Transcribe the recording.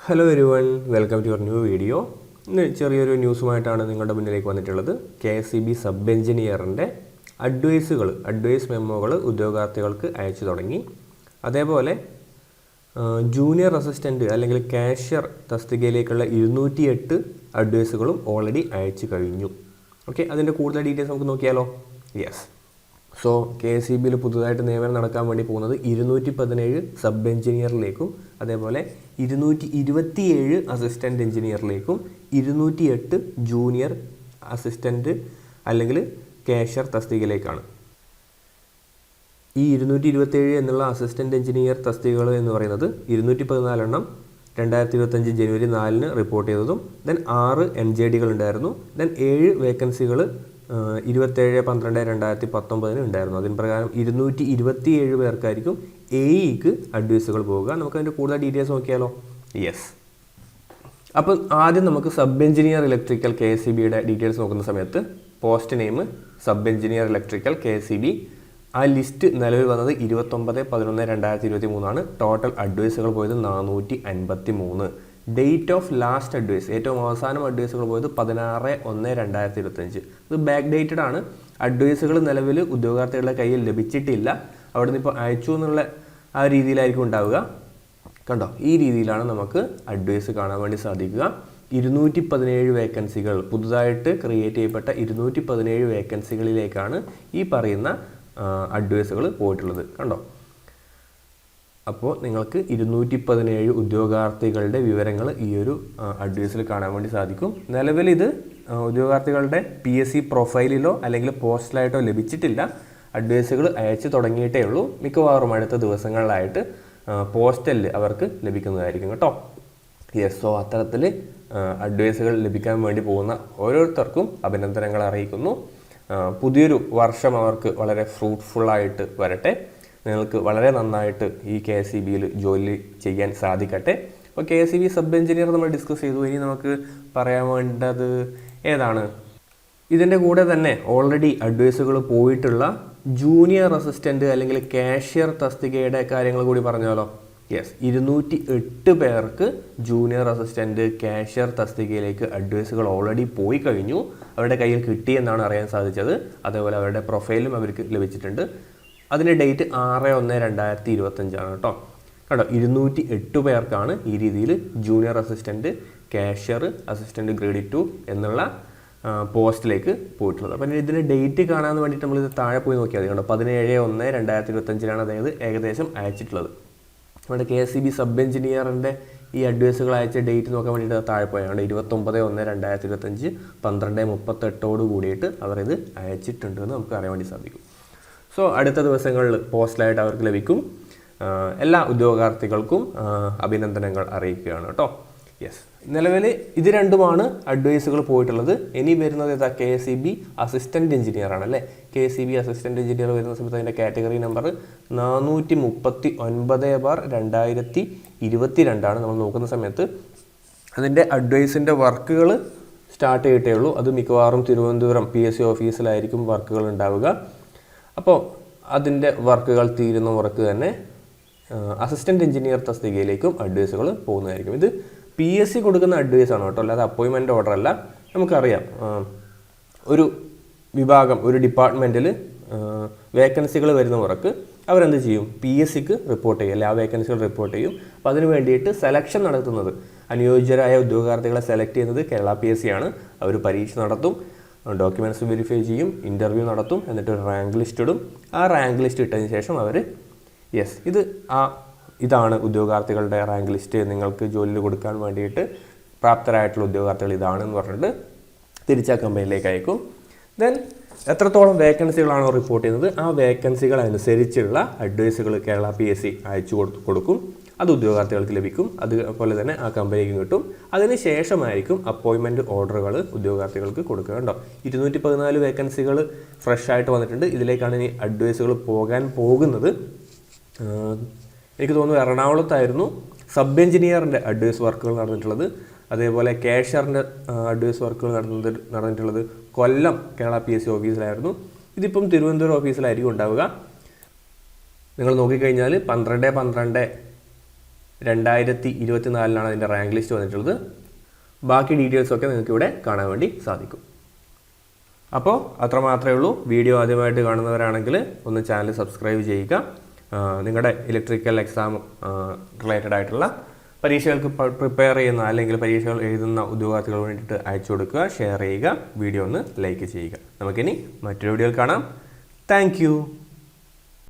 Hello everyone, welcome to your new video. ഇന്ന് ചെറിയൊരു ന്യൂസുമായിട്ടാണ് നിങ്ങളുടെ മുന്നിലേക്ക് വന്നിട്ടുള്ളത്. KSEB സബ് എഞ്ചിനീയറിൻ്റെ അഡ്വൈസ് മെമ്മോകൾ ഉദ്യോഗാർത്ഥികൾക്ക് അയച്ചു തുടങ്ങി. അതേപോലെ ജൂനിയർ അസിസ്റ്റൻറ്റ് അല്ലെങ്കിൽ കാഷ്യർ തസ്തികയിലേക്കുള്ള 208 അഡ്വൈസുകളും ഓൾറെഡി അയച്ചു കഴിഞ്ഞു. ഓക്കെ, അതിൻ്റെ കൂടുതൽ ഡീറ്റെയിൽസ് നമുക്ക് നോക്കിയാലോ? യെസ്. സോ KSEBയിൽ പുതുതായിട്ട് നിയമനം നടക്കാൻ വേണ്ടി പോകുന്നത് 217 സബ് എഞ്ചിനീയറിലേക്കും അതേപോലെ 227 അസിസ്റ്റൻറ്റ് എഞ്ചിനീയറിലേക്കും 208 ജൂനിയർ അസിസ്റ്റൻറ്റ് അല്ലെങ്കിൽ കാഷ്യർ തസ്തികയിലേക്കാണ്. ഈ 227 എന്നുള്ള അസിസ്റ്റൻറ്റ് എഞ്ചിനീയർ തസ്തികകൾ എന്ന് പറയുന്നത് 214 എണ്ണം 2025 ജനുവരി 4 റിപ്പോർട്ട് ചെയ്തതും, ദെൻ 6 NJDകൾ ഉണ്ടായിരുന്നു, ദെൻ 7 വേക്കൻസികൾ 27/12/2019 ഉണ്ടായിരുന്നു. അതിന് പ്രകാരം 227 പേർക്കായിരിക്കും AEക്ക് അഡ്വൈസുകൾ പോവുക. നമുക്ക് അതിൻ്റെ കൂടുതൽ ഡീറ്റെയിൽസ് നോക്കിയാലോ? യെസ്. അപ്പം ആദ്യം നമുക്ക് സബ് എഞ്ചിനീയർ ഇലക്ട്രിക്കൽ KSEBയുടെ ഡീറ്റെയിൽസ് നോക്കുന്ന സമയത്ത് post name sub engineer electrical KSEB. ആ ലിസ്റ്റ് നിലവിൽ വന്നത് 29/11/2023 ആണ്. ടോട്ടൽ അഡ്വൈസുകൾ പോയത് 453. ഡേറ്റ് ഓഫ് ലാസ്റ്റ് അഡ്വൈസ്, ഏറ്റവും അവസാനം അഡ്വൈസുകൾ പോയത് 16/1/2025. ഇത് ബാക്ക് ഡേറ്റഡ് ആണ്. അഡ്വൈസുകൾ നിലവിൽ ഉദ്യോഗാർത്ഥികളുടെ കയ്യിൽ ലഭിച്ചിട്ടില്ല. അവിടെ നിന്ന് ഇപ്പോൾ അയച്ചു എന്നുള്ള ആ രീതിയിലായിരിക്കും ഉണ്ടാവുക. കണ്ടോ, ഈ രീതിയിലാണ് നമുക്ക് അഡ്വൈസ് കാണാൻ വേണ്ടി സാധിക്കുക. 217 വേക്കൻസികൾ, പുതുതായിട്ട് ക്രിയേറ്റ് ചെയ്യപ്പെട്ട 217 വേക്കൻസികളിലേക്കാണ് ഈ പറയുന്ന അഡ്വൈസുകൾ പോയിട്ടുള്ളത്. കണ്ടോ, അപ്പോൾ നിങ്ങൾക്ക് 217 ഉദ്യോഗാർത്ഥികളുടെ വിവരങ്ങൾ ഈ ഒരു അഡ്വൈസിൽ കാണാൻ വേണ്ടി സാധിക്കും. നിലവിൽ ഇത് ഉദ്യോഗാർത്ഥികളുടെ PSC പ്രൊഫൈലിലോ അല്ലെങ്കിൽ പോസ്റ്റലായിട്ടോ ലഭിച്ചിട്ടില്ല. അഡ്വൈസുകൾ അയച്ചു തുടങ്ങിയിട്ടേ ഉള്ളൂ. മിക്കവാറും അടുത്ത ദിവസങ്ങളിലായിട്ട് പോസ്റ്റലിൽ അവർക്ക് ലഭിക്കുന്നതായിരിക്കും കേട്ടോ. യെസ്. സോ അത്തരത്തിൽ അഡ്വൈസുകൾ ലഭിക്കാൻ വേണ്ടി പോകുന്ന ഓരോരുത്തർക്കും അഭിനന്ദനങ്ങൾ അറിയിക്കുന്നു. പുതിയൊരു വർഷം അവർക്ക് വളരെ ഫ്രൂട്ട്ഫുള്ളായിട്ട് വരട്ടെ. നിങ്ങൾക്ക് വളരെ നന്നായിട്ട് ഈ KSEBയിൽ ജോലി ചെയ്യാൻ സാധിക്കട്ടെ. അപ്പോൾ KSEB സബ് എഞ്ചിനീയർ നമ്മൾ ഡിസ്കസ് ചെയ്തു. ഇനി നമുക്ക് പറയാൻ വേണ്ടത് ഏതാണ്? ഇതിൻ്റെ കൂടെ തന്നെ ഓൾറെഡി അഡ്വൈസുകൾ പോയിട്ടുള്ള ജൂനിയർ അസിസ്റ്റൻറ്റ് അല്ലെങ്കിൽ കാഷ്യർ തസ്തികയുടെ കാര്യങ്ങൾ കൂടി പറഞ്ഞാലോ? യെസ്. 208 പേർക്ക് ജൂനിയർ അസിസ്റ്റൻറ്റ് കാഷ്യർ തസ്തികയിലേക്ക് അഡ്വൈസുകൾ ഓൾറെഡി പോയി കഴിഞ്ഞു. അവരുടെ കയ്യിൽ കിട്ടിയെന്നാണ് അറിയാൻ സാധിച്ചത്. അതേപോലെ അവരുടെ പ്രൊഫൈലും അവർക്ക് ലഭിച്ചിട്ടുണ്ട്. അതിൻ്റെ ഡേറ്റ് 6/1/2025 ആണ് കേട്ടോ. കേട്ടോ, 208 പേർക്കാണ് ഈ രീതിയിൽ junior assistant cashier assistant grade 2 എന്നുള്ള പോസ്റ്റിലേക്ക് പോയിട്ടുള്ളത്. അപ്പം ഇതിൻ്റെ ഡേറ്റ് കാണാൻ വേണ്ടിയിട്ട് നമ്മളിത് താഴെ പോയി നോക്കിയാൽ മതി. കേട്ടോ, 17/1/2025 അതായത് ഏകദേശം അയച്ചിട്ടുള്ളത്. നമ്മുടെ KSEB സബ് എഞ്ചിനീയറിൻ്റെ ഈ അഡ്വൈസുകൾ അയച്ച ഡേറ്റ് നോക്കാൻ വേണ്ടിയിട്ട് താഴെ പോയാണ് 29/1/2025 12:38 കൂടിയിട്ട് അവർ ഇത് അയച്ചിട്ടുണ്ടെന്ന് നമുക്ക് അറിയാൻ വേണ്ടി സാധിക്കും. സോ അടുത്ത ദിവസങ്ങളിൽ പോസ്റ്റലായിട്ട് അവർക്ക് ലഭിക്കും. എല്ലാ ഉദ്യോഗാർത്ഥികൾക്കും അഭിനന്ദനങ്ങൾ അറിയിക്കുകയാണ് കേട്ടോ. യെസ്. നിലവിൽ ഇത് രണ്ടുമാണ് അഡ്വൈസുകൾ പോയിട്ടുള്ളത്. ഇനി വരുന്നത് ഏതാ? KSEB അസിസ്റ്റൻറ്റ് എഞ്ചിനീയർ ആണല്ലേ. KSEB അസിസ്റ്റൻറ്റ് എഞ്ചിനീയർ വരുന്ന സമയത്ത് അതിൻ്റെ കാറ്റഗറി നമ്പർ 439/2022 ആണ്. നമ്മൾ നോക്കുന്ന സമയത്ത് അതിൻ്റെ അഡ്വൈസിൻ്റെ വർക്കുകൾ സ്റ്റാർട്ട് ചെയ്തിട്ടേ ഉള്ളൂ. അത് മിക്കവാറും തിരുവനന്തപുരം PSC ഓഫീസിലായിരിക്കും വർക്കുകൾ ഉണ്ടാവുക. അപ്പോൾ അതിൻ്റെ വർക്കുകൾ തീരുന്ന വർക്ക് തന്നെ അസിസ്റ്റൻറ്റ് എഞ്ചിനീയർ തസ്തികയിലേക്കും അഡ്വൈസുകൾ പോകുന്നതായിരിക്കും. ഇത് PSC കൊടുക്കുന്ന അഡ്വൈസാണ് കേട്ടോ, അല്ലാതെ അപ്പോയിൻമെൻറ്റ് ഓർഡർ അല്ല. നമുക്കറിയാം, ഒരു വിഭാഗം ഒരു ഡിപ്പാർട്ട്മെൻറ്റിൽ വേക്കൻസികൾ വരുന്ന വർക്ക് അവരെന്ത് ചെയ്യും? PSCക്ക് റിപ്പോർട്ട് ചെയ്യും, അല്ലെ ആ വേക്കൻസികൾ റിപ്പോർട്ട് ചെയ്യും. അപ്പോൾ അതിന് വേണ്ടിയിട്ട് സെലക്ഷൻ നടത്തുന്നത്, അനുയോജ്യരായ ഉദ്യോഗാർത്ഥികളെ സെലക്ട് ചെയ്യുന്നത് കേരള PSC ആണ്. അവർ പരീക്ഷ നടത്തും, ഡോക്യുമെൻറ്റ്സ് വെരിഫൈ ചെയ്യും, ഇൻ്റർവ്യൂ നടത്തും, എന്നിട്ട് ഒരു റാങ്ക് ലിസ്റ്റ് ഇടും. ആ റാങ്ക് ലിസ്റ്റ് ഇട്ടതിന് ശേഷം അവർ യെസ് ഇതാണ് ഉദ്യോഗാർത്ഥികളുടെ റാങ്ക് ലിസ്റ്റ്, നിങ്ങൾക്ക് ജോലിയിൽ കൊടുക്കാൻ വേണ്ടിയിട്ട് പ്രാപ്തരായിട്ടുള്ള ഉദ്യോഗാർത്ഥികൾ ഇതാണെന്ന് പറഞ്ഞിട്ട് തിരിച്ചാ കമ്പനിയിലേക്ക് അയക്കും. ദെൻ എത്രത്തോളം വേക്കൻസികളാണോ റിപ്പോർട്ട് ചെയ്യുന്നത് ആ വേക്കൻസികൾ അനുസരിച്ചുള്ള അഡ്വൈസുകൾ കേരള PSC അയച്ചു കൊടുക്കും. അത് ഉദ്യോഗാർത്ഥികൾക്ക് ലഭിക്കും. അതുപോലെ തന്നെ ആ കമ്പനിക്ക് കിട്ടും. അതിന് ശേഷമായിരിക്കും അപ്പോയിൻമെൻറ്റ് ഓർഡറുകൾ ഉദ്യോഗാർത്ഥികൾക്ക് കൊടുക്കുക. കേട്ടോ, 214 വേക്കൻസികൾ ഫ്രഷ് ആയിട്ട് വന്നിട്ടുണ്ട്. ഇതിലേക്കാണ് ഇനി അഡ്വൈസുകൾ പോകാൻ പോകുന്നത്. എനിക്ക് തോന്നുന്നു എറണാകുളത്തായിരുന്നു സബ് എഞ്ചിനീയറിൻ്റെ അഡ്വൈസ് വർക്കുകൾ നടന്നിട്ടുള്ളത്. അതേപോലെ കാഷ്യറിൻ്റെ അഡ്വൈസ് വർക്കുകൾ നടന്നിട്ടുള്ളത് കൊല്ലം കേരള PSC ഓഫീസിലായിരുന്നു. ഇതിപ്പം തിരുവനന്തപുരം ഓഫീസിലായിരിക്കും ഉണ്ടാവുക. നിങ്ങൾ നോക്കിക്കഴിഞ്ഞാൽ 12/12 2024 അതിൻ്റെ റാങ്ക് ലിസ്റ്റ് വന്നിട്ടുള്ളത്. ബാക്കി ഡീറ്റെയിൽസൊക്കെ നിങ്ങൾക്ക് ഇവിടെ കാണാൻ വേണ്ടി സാധിക്കും. അപ്പോൾ അത്ര മാത്രമേ ഉള്ളൂ. വീഡിയോ ആദ്യമായിട്ട് കാണുന്നവരാണെങ്കിൽ ഒന്ന് ചാനൽ സബ്സ്ക്രൈബ് ചെയ്യുക. നിങ്ങളുടെ ഇലക്ട്രിക്കൽ എക്സാം റിലേറ്റഡ് ആയിട്ടുള്ള പരീക്ഷകൾക്ക് പ്രിപ്പയർ ചെയ്യുന്ന അല്ലെങ്കിൽ പരീക്ഷകൾ എഴുതുന്ന ഉദ്യോഗാർത്ഥികൾ വേണ്ടിയിട്ട് അയച്ചു കൊടുക്കുക, ഷെയർ ചെയ്യുക, വീഡിയോ ഒന്ന് ലൈക്ക് ചെയ്യുക. നമുക്കിനി മറ്റൊരു വീഡിയോയിൽ കാണാം. താങ്ക്